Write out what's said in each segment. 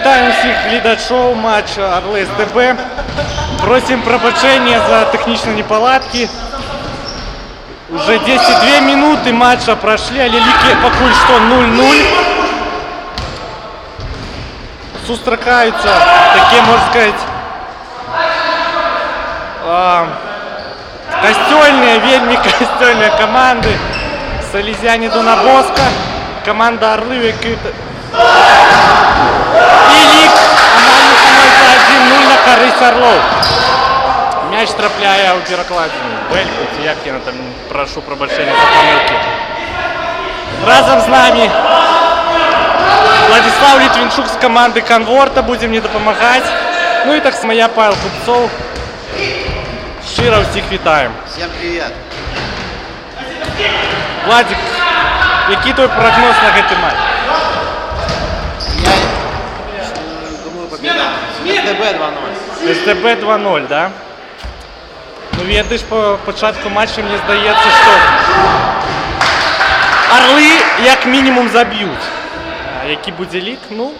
Вітаємо всіх глядачів матчу Орли СТБ. Просим пробачення за технічні неполадки. Уже 10-2 минуты матча прошли, а лилики пока что 0-0. Сустракаются такие, можно сказать, костельные, вельми костельные команды. Салезяне Донабоска, команда Орли, и лик, команда становится 1-0 на користь Орлов. Мяч трапляє у перекладину. Бельку, як я там прошу пробачення за помилки. Разом з нами Владислав Литвинчук з команди Конворта, будемо мені допомагати. Ну і так само я, Павел Купцов. Щиро всіх вітаємо. Всем привет. Владик, який твій прогноз на цей матч? Я думаю, победа. СТБ 2-0. СТБ 2-0, да? Ну, видиш, по початку матчу, мені здається, що Орли як мінімум заб'ють. А який буде лік? Ну...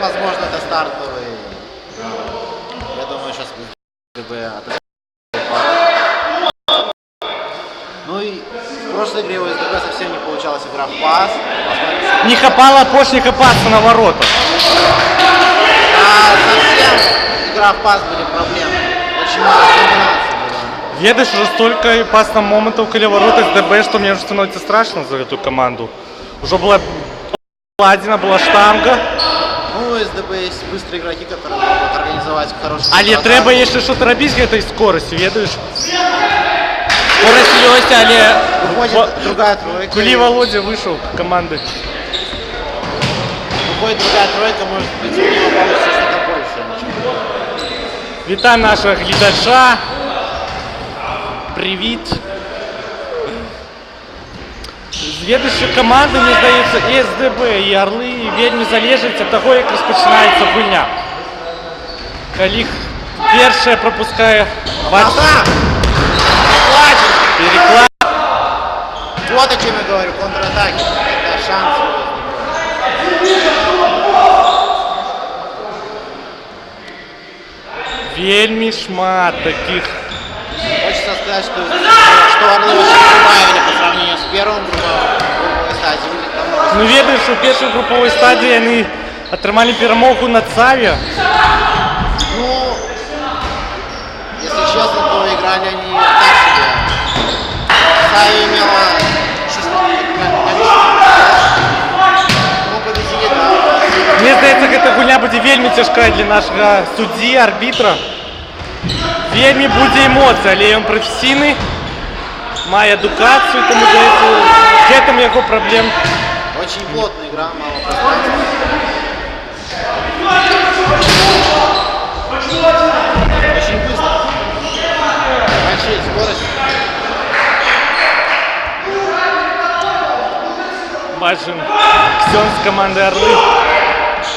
Возможно, это стартовый. Я думаю, сейчас СТБ Ну и в прошлой игре у СТБ совсем не получалась игра в пас. Не хапала пошника паса на ворота. Совсем игра в пас были проблемы. Очень мало комбинаций было. Ведаешь, уже столько пасных моментов около ворот СТБ, что мне уже становится страшно за эту команду. Уже была ладина, была штанга. Ну, у СТБ есть быстрые игроки, которые могут организовать хороший... Але треба еще что-то робить с этой скоростью, ведаешь? Скорость есть, але... Выходит другая тройка. Кули Володя вышел команды. Выходит другая тройка, может быть, у него получится что-то большее. Вітаю наших глядача. Привіт. Ведущі команди, мені здається, і СДБ, і Орли, вельми залежить від того, як розпочинається гульня. Коли перше пропускає переклад. Вот о чем я говорю, контратаки. Это шанс. Вельми шмат таких. Хочется сказать, что Орлы очень прибавили по сравнению с первым групповой стадией. Ну, ведаешь, у першій груповій стадії вони отримали перемогу над Саві. Ну, если честно, то играли они так себе. Сави имела 6 ну, победили, да. Мне здається, эта гульня буде вельми тяжка для нашого судді, арбітра. Вельми буде емоцій, але він професійний, має едукацію, тому в этом його проблем. Очень плотная игра, мало пространства. Очень быстро. Большие скорости. Бачим, Ксен з команди Орли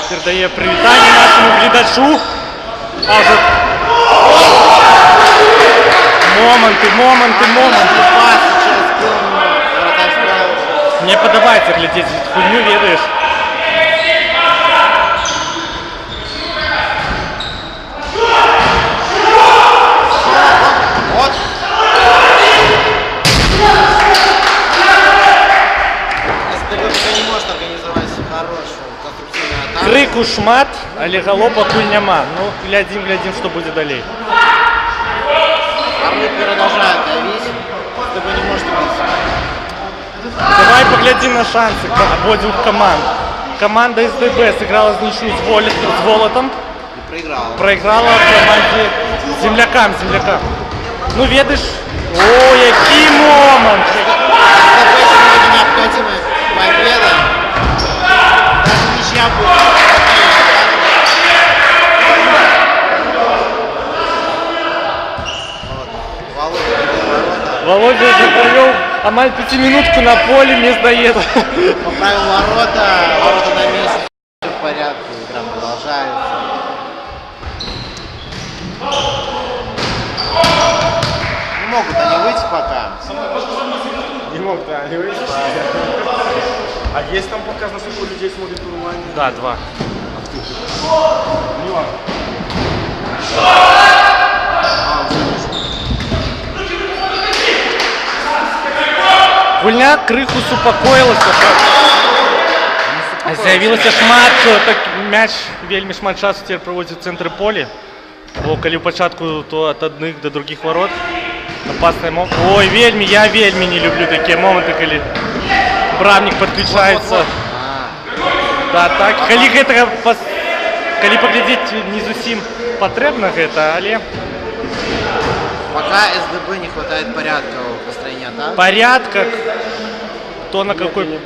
передає привітання нашому глядачу. А вже моменти. Пас через клон, вратарь справился. Мне подобається глядеть хуйню, ведаєш. Вот. СТБ пока не может организовать хорошую конструктивную атаку. Крику шмат, але галопа куль нема. Ну, глядим, що буде далі. Орлы продолжают давить. СТБ не может убить. Давай поглядим на шансы обоих команд. Команда СДБ сыграла с ничью с Волотом. И проиграла. Проиграла команде землякам. Ну, ведаешь, о, який момент! СТБ сегодня необходима победа. Даже ничья будет. Володя уже провел амаль 5-минутку на поле, мне сдается. Поправил ворота на месте. Все в порядке, игра продолжается. Не могут они выйти пока. Не мог, да, не выйти. А есть там показ, на сколько людей смотрит онлайн? Да, 2. Милан. Гульня крыху супакоїлася. З'явилася шмат, так м'яч вельми шмат часу тепер проводить в центрі поля. Бо коли в початку, то от одних до других ворот. Опасний момент. Ой, я вельми не люблю такі моменти, коли бравник підключається. Да, так. Коли поглядеть не зовсім потрібно гэта, але... Пока СДБ не хватает порядка в построении атак. Порядка, кто на какой... Вот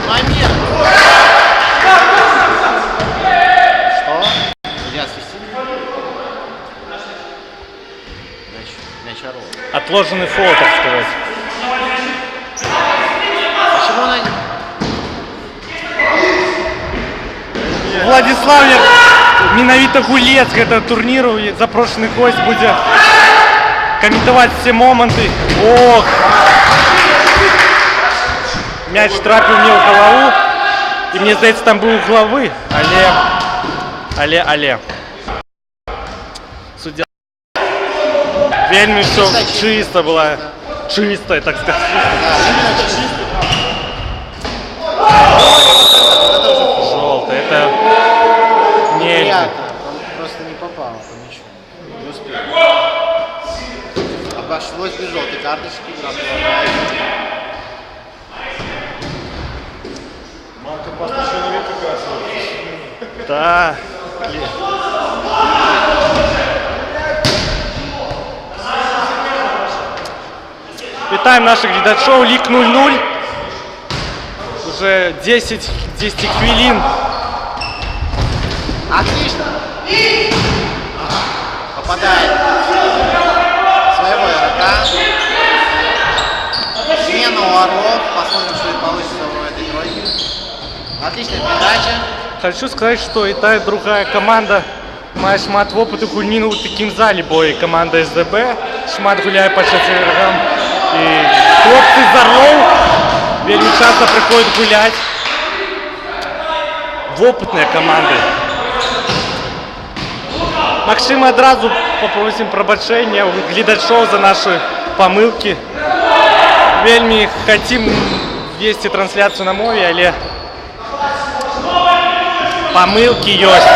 момент. Что? Судья свистит? Мяч Орлов. Отложенный фол, так сказать. Почему она... Владиславе менавіта гулец гэта турніру запрошены гость будзе каментаваць все моменты. Ох! Мяч трапіў мне ў галаву, і мне здаецца, там быў углавы, але суддя вельмі все чисто было, чисто, так сказать. Желтый, это не Приятно, он просто не попал по мячу. Не успел. Обошлось без желтой карточки. Марка просто человек оказывается. Да. Вітаємо наших глядачів. Лік 0-0. Уже 10 хвилин. Отлично. Попадает своего игрока. Смена у Орлов. Посмотрим, что и получится в этой тройке. Отличная передача. Хочу сказать, что и та, и другая команда має шмат опыту гульні у таким залі, бо і команда СДБ шмат гуляє по четвергам. І хлопці з Орлов вельми часто приходять гуляти в опытные команды. Максима одразу попросим пробачення у глядачів за наші помилки. Вельми хотим вести трансляцию на мові, але помилки есть.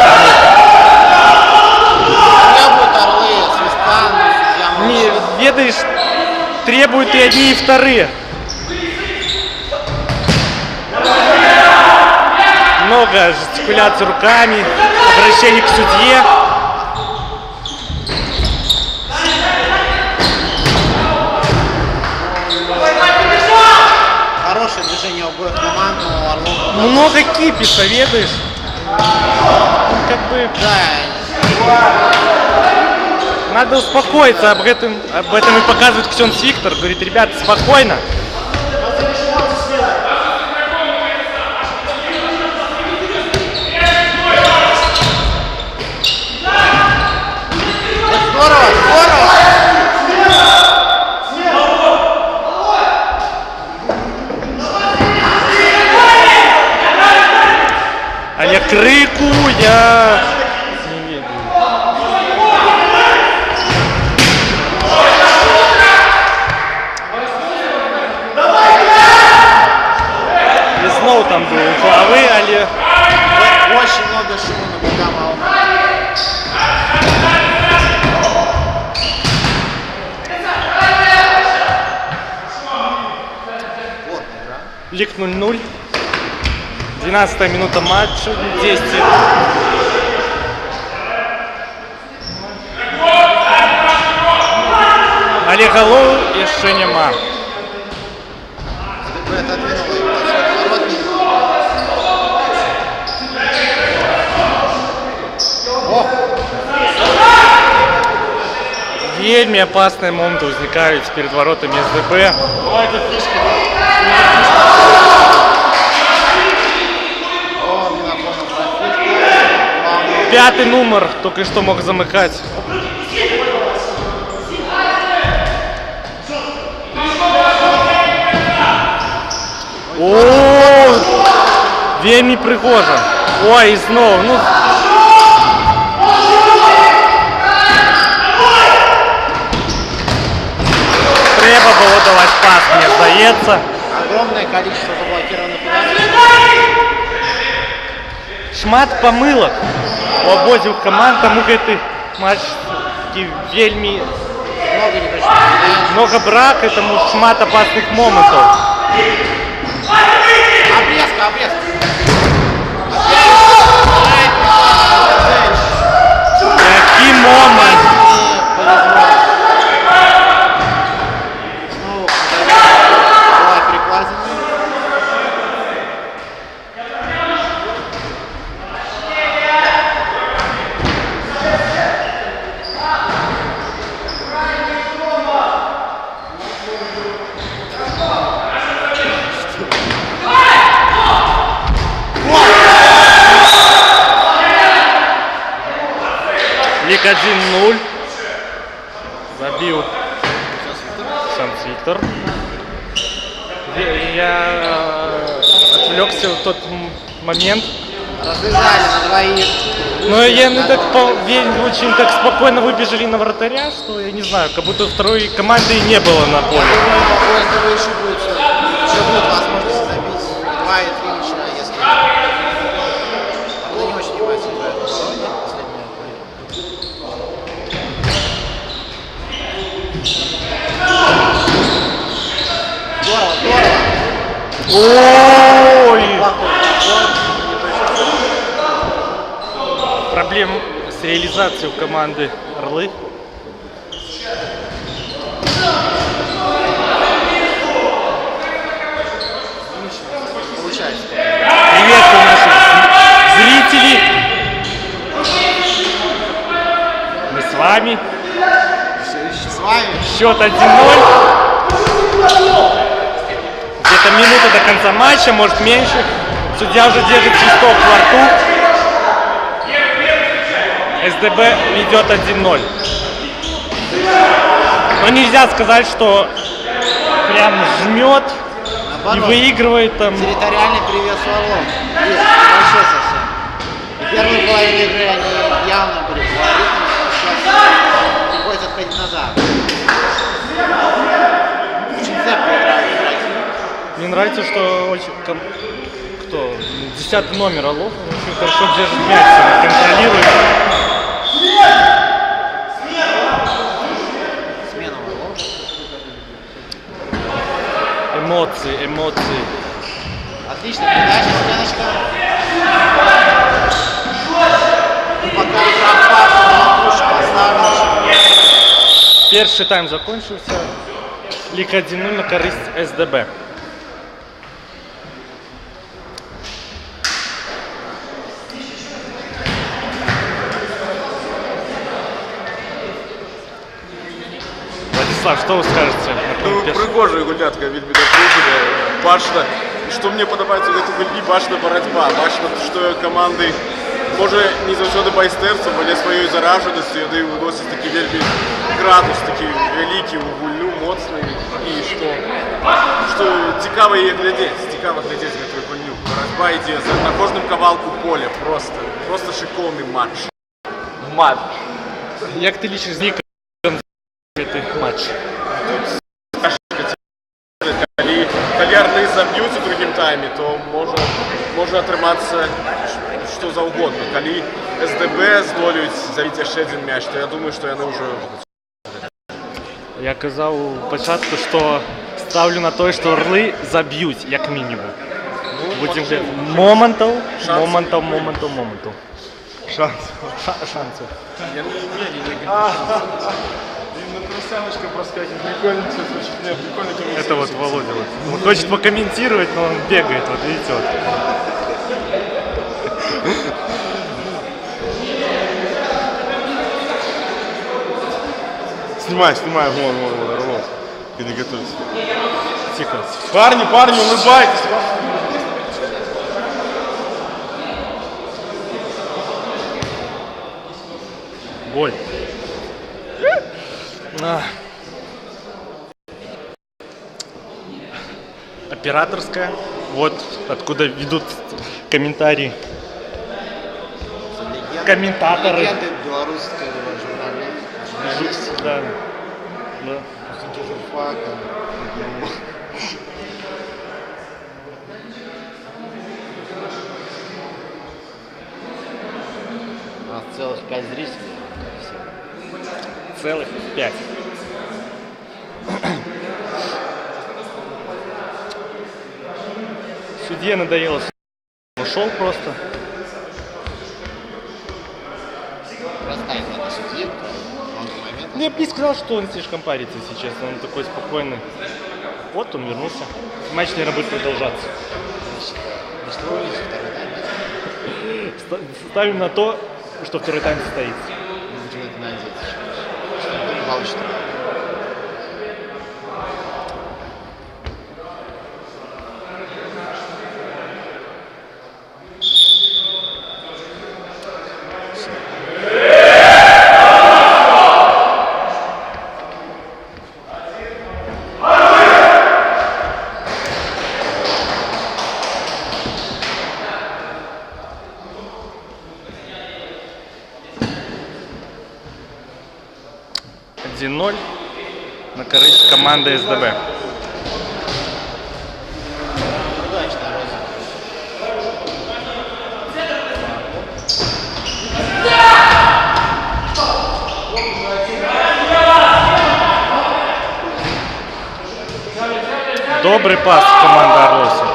Требуют Орлы свистка, но судья Не, молчит. ведаешь, требуют и одни, и вторые. Много жестикуляций руками, обращений к судье. Хорошее движение обоих команд, но Орлов... Много кипиша, ведаешь? Как бы Да, надо успокоиться, об этом и показывает Ксенс Виктор. Говорит, ребята, спокойно. здорово, здорово! Але крику я не видел. І знову там були углові, але Очень много шума на бокам. Вот игра. лік 0-0. 12-та минута матчу, действие. Але голов еще нема. СДБ отодвинула его от своих ворот. О! Вельми опасные моменты возникают перед воротами СДБ. О, Минаконов профит. Пятый номер только что мог замыкать. О, вельми пригожа. Ой, і знову. Ну. Треба було давати пас, мені здається. Огромное количество заблокированных ударов. Шмат помилок у обоих команд, тому гэты матч такі вельми Много неточных передач. много брака, тому шмат опасных моментов. Обрезка, обрезка. Який момент! Снова была перекладина. Лик 1-0. Забил Санс-Виктор. Я отвлекся в тот момент. Развязали на двоих. Но я не так очень так спокойно выбежали на вратаря, что я не знаю, как будто второй команды и не было на поле. Думаю, еще будет возможность забить 2 и 3 мяча, если... Орлы не очень внимательно играют в обороне в последнее время. Здорово, здорово! Ой! Плохой подбор, Проблем с реализацией у команды Орлы. получается. Приветствую наших зрителей. Мы с вами. С вами. Счет 1-0. Где-то минута до конца матча, может меньше. Судья уже держит свисток во рту. СДБ ведет 1-0. Но нельзя сказать, что прям жмет и Наоборот. выигрывает там. Территориальный привес у Орлов. Есть, большой совсем. И первую половину игры они явно были фаворитами. Сейчас приходится отходить назад. Очень цепко играют. Мне нравится, что очень кто? 10-й номер Орлов, он очень хорошо держит мяч, контролирует. Смена Орлов. Эмоции, эмоции. Отлично, передача, стеночка. И пока игра в пасу, лучше поставлена. Перший тайм закончился. Лик 1-0 на користь СДБ. Владислав, что вы скажете? Ну, пригожа гулятка вельми напружена, бачна. Што мне падабаецца у гэтай гульні, бачна барацьба, бачна, што каманды можа не заўсёды байстэрцам, але сваёй заражанасцю яны выносяць такі вельмі градус, такі вялікі ў гульню, моцны, і што цікава яе глядзець, гэтую гульню. Барацьба ідзе на кожным кавалку поля, просто шыкоўны матч. Як ты лічыш знік гэты матч? Калі Орлы заб'юць у другім тайме, то можа атрымацца што заўгодна. Калі СДБ здолеюць забіць яшчэ адзін мяч, то я думаю, што яны ўжо... Я казаў у пачатку, што ставлю на тое, што Орлы заб'юць, як мінімум. Будзем момантаў. Шансов. На трусяночка проскакивает, прикольно, очень прикольно. Это вот Володя. Он хочет покомментировать, но он бегает, вот видите, вот. Снимай, вон, Орлов. И не готовься. Тихо. Парни, улыбайтесь. Голь. Операторская. Вот откуда ведут комментарии. Комментаторы. Легенды белорусского журналиста. Да. Да. После журфака. У нас целых 5 зрителей. Целых 5. Судье надоело. Ушел просто. Простая надо судьи, много моментов. Ну, я бы не сказал, что он слишком парится, если честно. Он такой спокойный. Вот он вернулся. Матч, наверное, будет продолжаться. Не что увидеть второй тайм. Ставим на то, что второй тайм состоится. Будем это надеяться. Что не получится. На корысть команды СДБ. Удачно, Роза. Добрый пас команды Орловцев.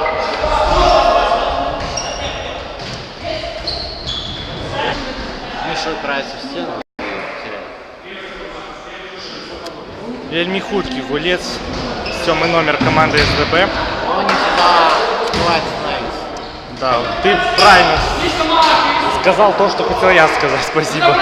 Миша упирается в стену. Теряет. Вельми худкий гулец. 7-й номер команды СДБ. Но не всегда бывает становится. Да, ты правильно сказал то, что хотел я сказать. Спасибо.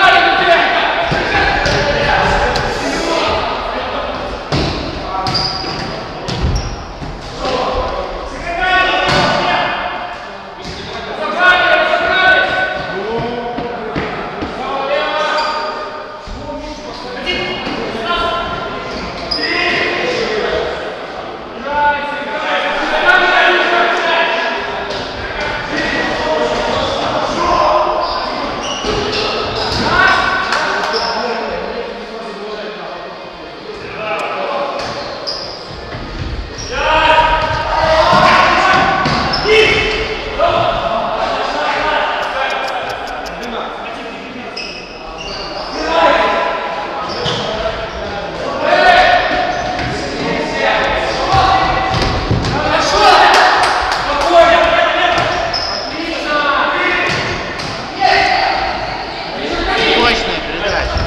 Точная передача.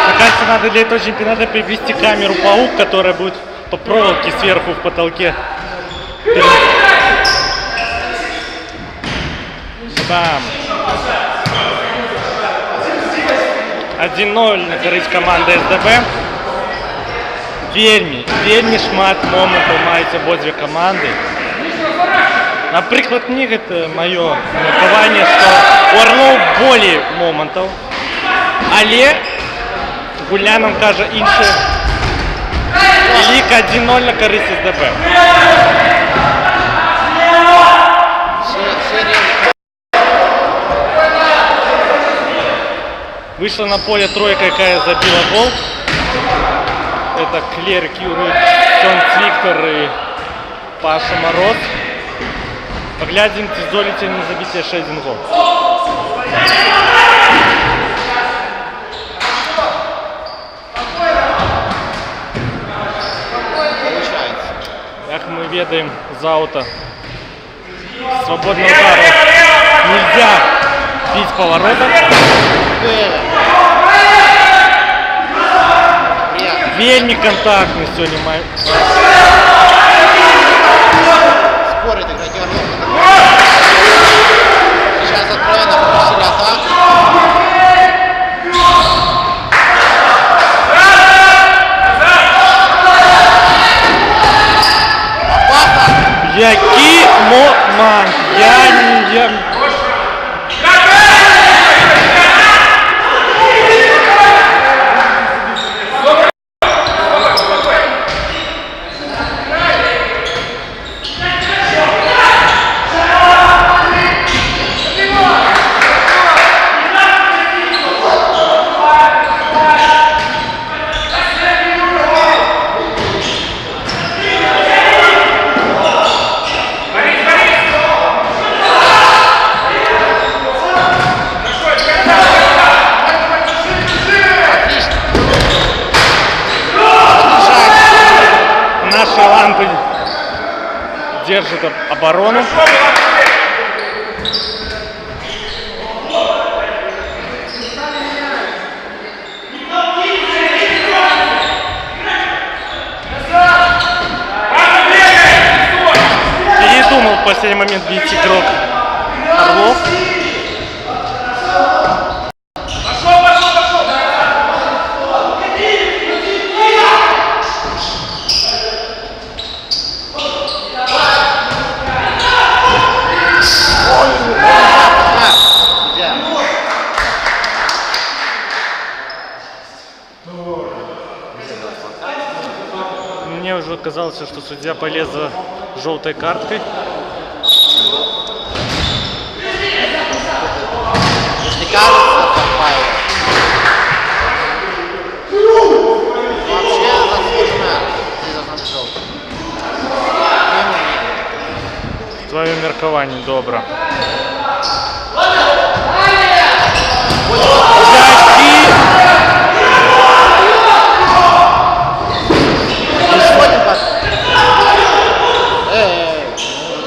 Мне кажется, надо для этого чемпионата привести камеру паук, которая будет по проволоке сверху в потолке. Бам! 1-0 на користь команди СДБ. Вельмі шмат моментів мають обидві команди. Наприклад, мені це моє міркування, що у Орлов більше моментів, але гульня нам каже інше. І лік 1-0 на користь СДБ. Вышла на поле тройка, какая забила гол. Это Клерик Юрий, Сонц Виктор и Паша Мороз. Поглядим, ці здоліться на забитие ще один гол. Получается. Як ми ведаем, з аута свободного удара нельзя бить поворота. Вельми контактный сегодня май. Спорит игроки Орлова. Сейчас откровенно пропустили атаку. Опасно! Який момент! Я не держит оборону. Передумал в последний момент бить игрок Орлов. Мне уже казалось, что судья полез за желтой карткой. Если кажется, Папаев. Вообще заслуженно не должна быть желтой. Твое меркование добро.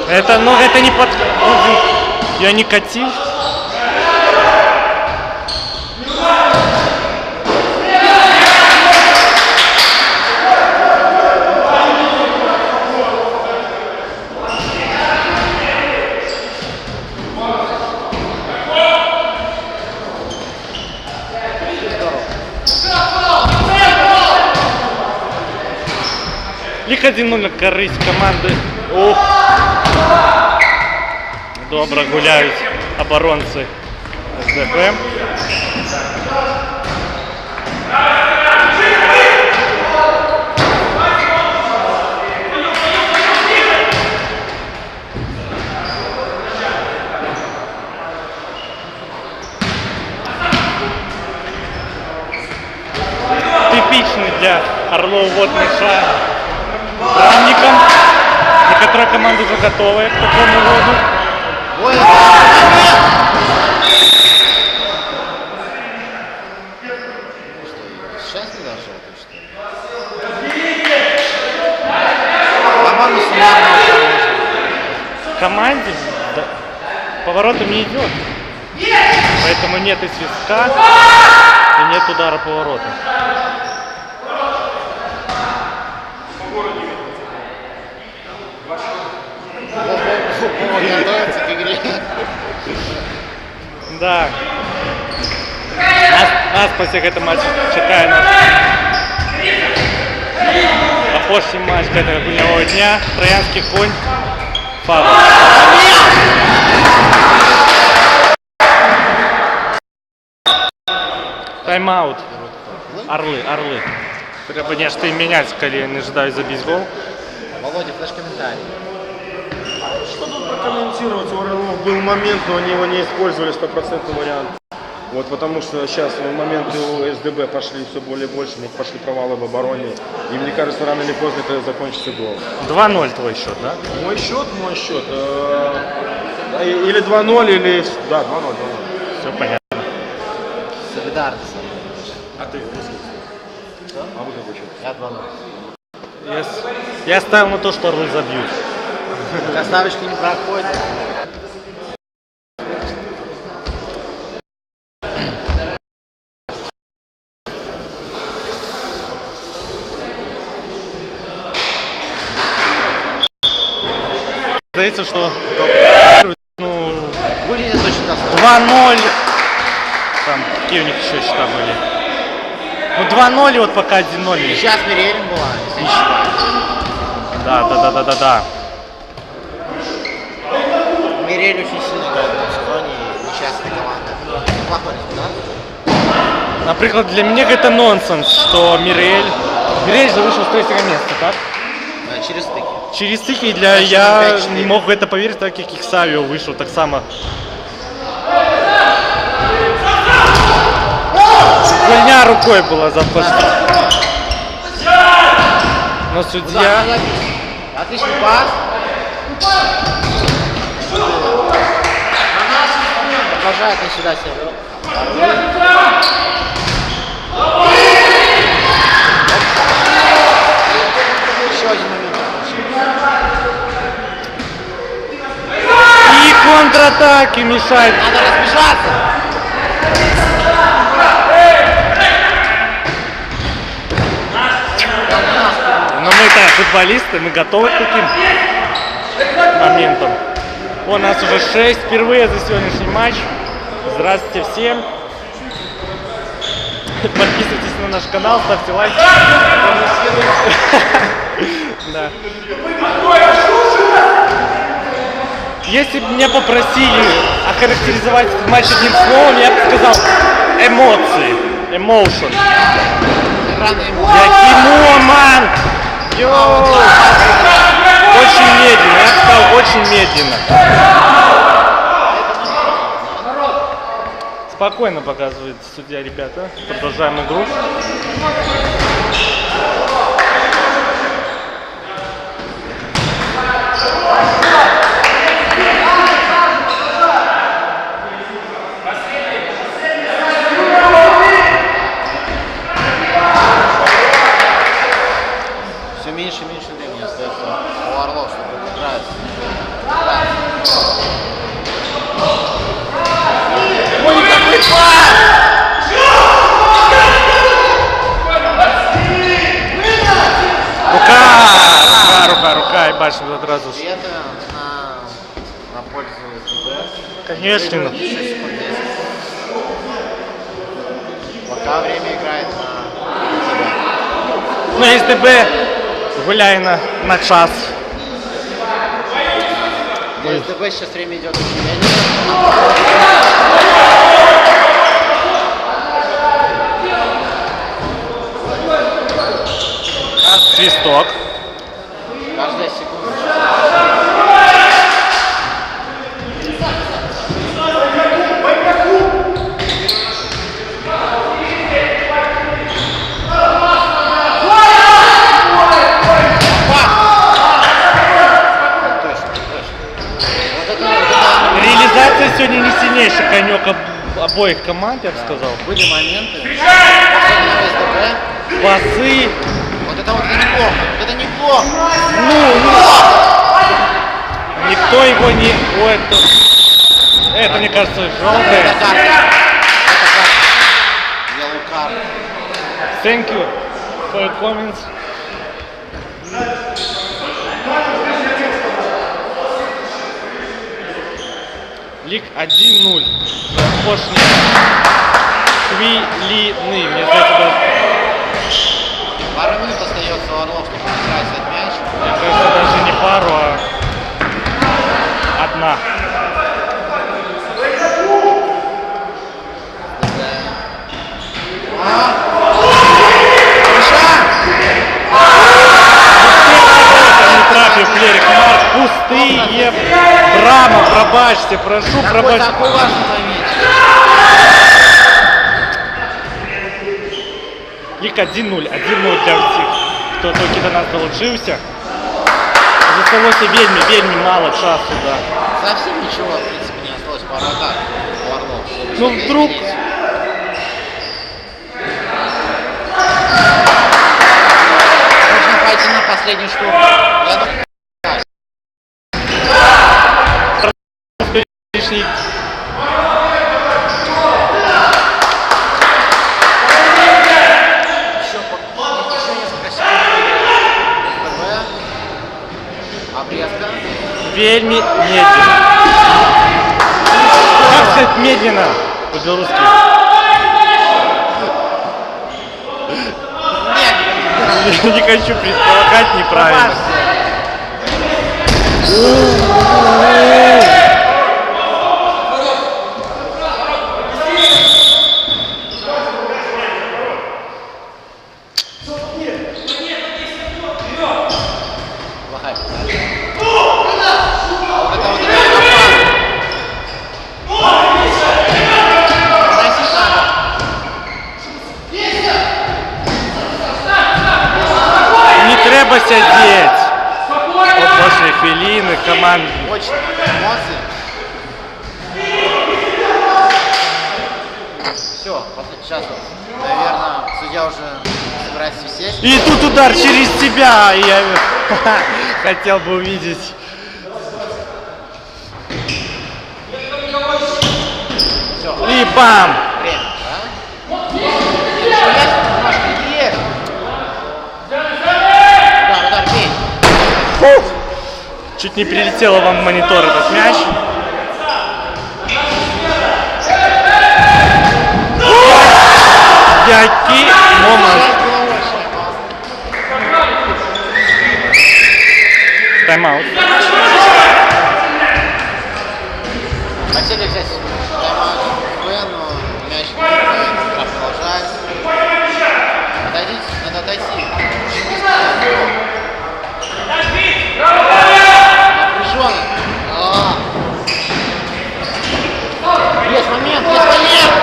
Это, ну, это не под... Я не катил. Лик 1-0 на користь команди. Ох. Добре гуляють оборонці СДП. Типичный для Орлов вот мешает брамникам. Некоторые команды уже готовы к такому воду. Сейчас не должно быть, что ли? По-моему, В команде да, поворотом не идет. Поэтому нет и свистка, и нет удара поворота. готовится к игре. Да. Нас по всех этом матче чекає нас. Опошній матч этого гульневого дня. Троянский конь. Фабр. Тайм-аут. Орлы. Треба нечто менять, коли не ожидаю забить гол. Володя, флеш-комментарий. Что тут прокомментировать? У Орлов был момент, но они его не использовали, 100% вариант. Вот потому что сейчас моменты у СДБ пошли все более и больше, у них пошли провалы в обороне. И мне кажется, рано или поздно это закончится гол. 2-0 твой счет, да? Мой счет. Или 2-0, или... Да, 2-0. Все понятно. Солидарность. А ты? Что? А вы какой счет? Я 2-0. Я ставил на то, что Орлы забьют. Доставочки не проходят. Кажется, что ну, Выглядит очень достойно. 2-0. Там какие у них еще счета были? Ну 2-0 и вот пока 1-0. Сейчас Мирелин была, если не ошибаюсь. Да. Мирель очень сильно играет в этом сезоне, несчастная команда. Неплохой результат. Например, для меня это нонсенс, что Мирель же вышел с третьего места, так? Через стыки. Через стыки я не мог в это поверить, так как Иксавио вышел так само. Гульня рукой была запашна. Но судья... Отличный пас. Продолжает не сюда себя. Еще один момент. Белорусский мешает. Надо разбежаться. Но мы-то футболисты, мы готовы к таким моментам. У нас уже 6 впервые за сегодняшний матч. Здравствуйте всем. Подписывайтесь на наш канал, ставьте лайк. Да. Если бы меня попросили охарактеризовать этот матч одним словом, я бы сказал эмоции. Emotion. Якимо, ман! Йоу! Очень медленно, я бы сказал, очень медленно. Спокойно показывает судья, ребята. Продолжаем игру. Все меньше и меньше времени остается у Орлов, чтобы играть. Рука, и башня в этот раз уж. И это на пользу СДБ. Конечно. 6 секунд 10. Пока время играет на СДБ. На СДБ гуляй на час. Для СДБ сейчас время идет очень медленно. Свисток. Каждая секунда. Реализация сегодня не сильнейший конек обоих команд, я бы сказал. Были моменты. Особенно у СДБ. Пасы. Вот это неплохо. Вот это неплохо. Никто его не... Ой, это мне кажется, Это желтое. карта. Это карта. Yellow card. Thank you for your comments. Лик 1-0. Запошні хвилины. Мне кажется, Пару минут остается у Орлов, чтобы играть этот мяч. мне кажется, даже не пару, а одна. Не трапив Лерик Марк. Пустые. Брама, пробачьте, прошу, пробачьте. Такой важный момент. Лик 1-0, 1-0 для всіх, хто тільки до нас долучився. Зосталося вельми мало часу, да. Совсем ничего, в принципе, не осталось пара атак у Орлов. чтобы Ну, что-то вдруг- изменить. Можно пойти на последнюю штуку. Я думаю, Лишний. еще несколько секунд. СТБ. Обрезка. Вельми медленно. Как сказать медленно по-белорусски? Не хочу предполагать неправильно. Плохая передача. Вот это вот реально опасно. Просить надо. Не треба сидеть. От ваші хвилини, команд. Очень эмоции. Все, сейчас, наверное, судья уже собирается свистеть. И тут удар через тебя. Я хотел бы увидеть. И бам! Время, да? Есть, немножко есть. Удар, бей. Чуть не прилетело вам в монитор этот мяч. Який момент. Сейчас было очень опасно. Тайм-аут. Хотели взять тайм-аут Б, но мяч не играет, игра продолжается. Надо отойти. Напряженно. Есть момент, есть момент!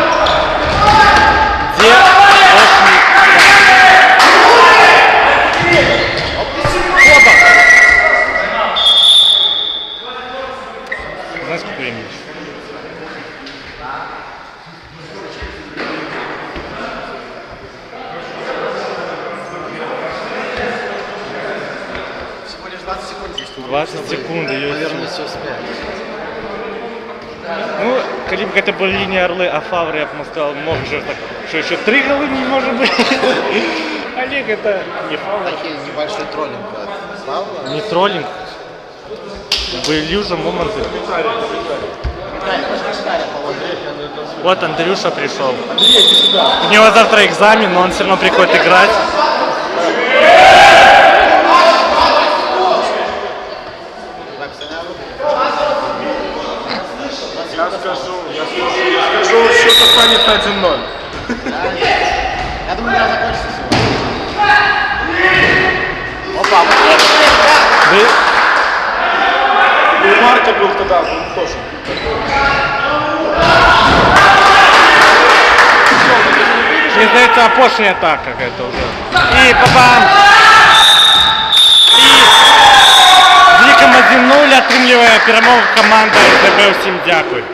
Где знаешь, сколько времени? Всего лишь 20 секунд здесь. 20 секунд. Повернуть все вспять. Ну, коли бы это была линия Орлы, а Фавр, я бы сказал, мог же так, что еще 3 голы не может быть. Олег, это не Фавр. Такие небольшой троллинг от Павла. Не троллинг. Были уже моменты. Вот Андрюша пришел. У него завтра экзамен, но он все равно приходит играть. Я скажу, счет останется 1-0. Я думаю, игра закончится сегодня. Опа, вот это, Да, У Марка был тогда, он тоже. мне здається, опошня атака какая-то уже. И бабам! І з ліком 1-0 отримує перемогу команда СДБ. Всім дякую.